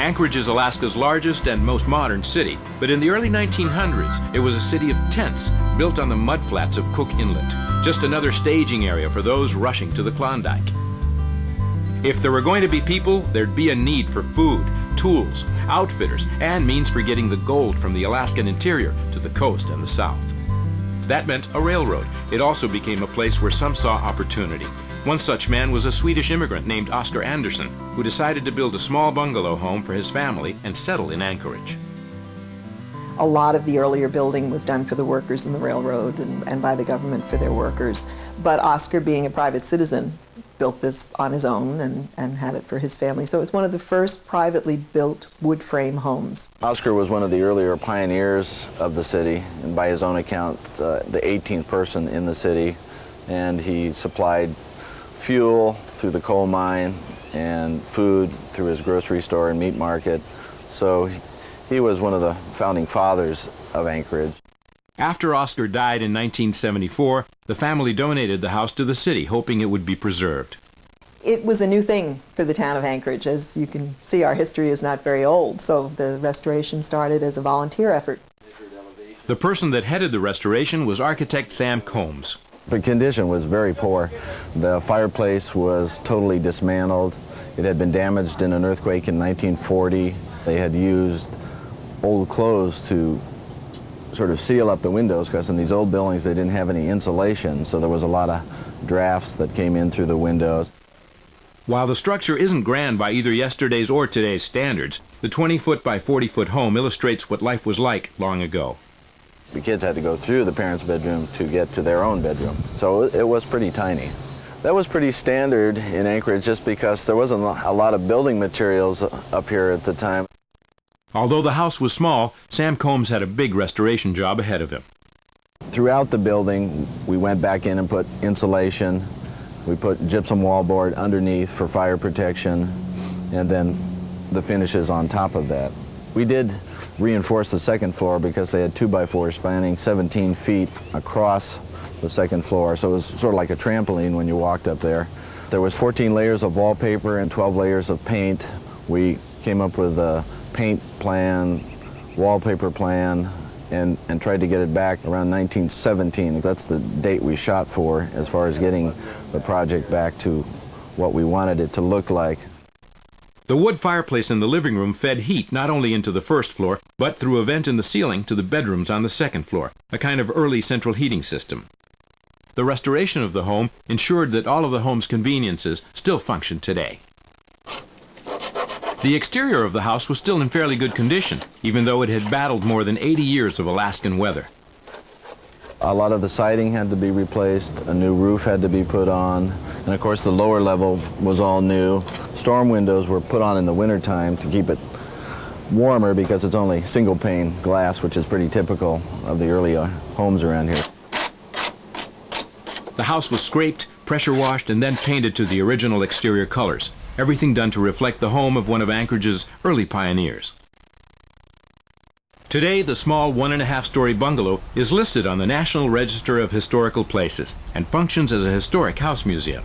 Anchorage is Alaska's largest and most modern city, but in the early 1900s, it was a city of tents built on the mudflats of Cook Inlet, just another staging area for those rushing to the Klondike. If there were going to be people, there'd be a need for food, tools, outfitters, and means for getting the gold from the Alaskan interior to the coast and the south. That meant a railroad. It also became a place where some saw opportunity. One such man was a Swedish immigrant named Oscar Anderson, who decided to build a small bungalow home for his family and settle in Anchorage. A lot of the earlier building was done for the workers in the railroad and by the government for their workers. But Oscar, being a private citizen, built this on his own and had it for his family. So it's one of the first privately built wood frame homes. Oscar was one of the earlier pioneers of the city, and by his own account, the 18th person in the city. And he supplied fuel through the coal mine and food through his grocery store and meat market. So he was one of the founding fathers of Anchorage. After Oscar died in 1974, the family donated the house to the city, hoping it would be preserved. It was a new thing for the town of Anchorage. As you can see, our history is not very old, so the restoration started as a volunteer effort. The person that headed the restoration was architect Sam Combs. The condition was very poor. The fireplace was totally dismantled. It had been damaged in an earthquake in 1940. They had used old clothes to sort of seal up the windows, because in these old buildings they didn't have any insulation, so there was a lot of drafts that came in through the windows. While the structure isn't grand by either yesterday's or today's standards, the 20-foot by 40-foot home illustrates what life was like long ago. The kids had to go through the parents' bedroom to get to their own bedroom, so it was pretty tiny. That was pretty standard in Anchorage just because there wasn't a lot of building materials up here at the time. Although the house was small, Sam Combs had a big restoration job ahead of him. Throughout the building, we went back in and put insulation. We put gypsum wallboard underneath for fire protection, and then the finishes on top of that. We did reinforce the second floor because they had 2x4s spanning 17 feet across the second floor, so it was sort of like a trampoline when you walked up there. There was 14 layers of wallpaper and 12 layers of paint. We came up with a paint plan, wallpaper plan, and tried to get it back around 1917. That's the date we shot for as far as getting the project back to what we wanted it to look like. The wood fireplace in the living room fed heat not only into the first floor, but through a vent in the ceiling to the bedrooms on the second floor, a kind of early central heating system. The restoration of the home ensured that all of the home's conveniences still function today. The exterior of the house was still in fairly good condition, even though it had battled more than 80 years of Alaskan weather. A lot of the siding had to be replaced, a new roof had to be put on, and of course the lower level was all new. Storm windows were put on in the wintertime to keep it warmer because it's only single pane glass, which is pretty typical of the early homes around here. The house was scraped, pressure washed, and then painted to the original exterior colors. Everything done to reflect the home of one of Anchorage's early pioneers. Today, the small 1.5-story bungalow is listed on the National Register of Historical Places and functions as a historic house museum.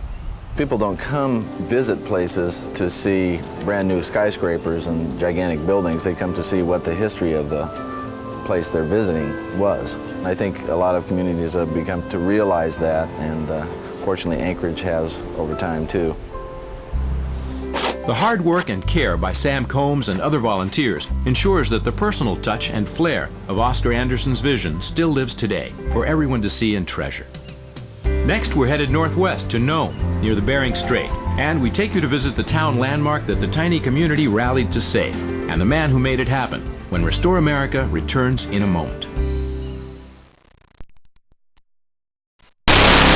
People don't come visit places to see brand new skyscrapers and gigantic buildings. They come to see what the history of the place they're visiting was. And I think a lot of communities have begun to realize that, and fortunately Anchorage has over time too. The hard work and care by Sam Combs and other volunteers ensures that the personal touch and flair of Oscar Anderson's vision still lives today for everyone to see and treasure. Next, we're headed northwest to Nome, near the Bering Strait, and we take you to visit the town landmark that the tiny community rallied to save, and the man who made it happen, when Restore America returns in a moment.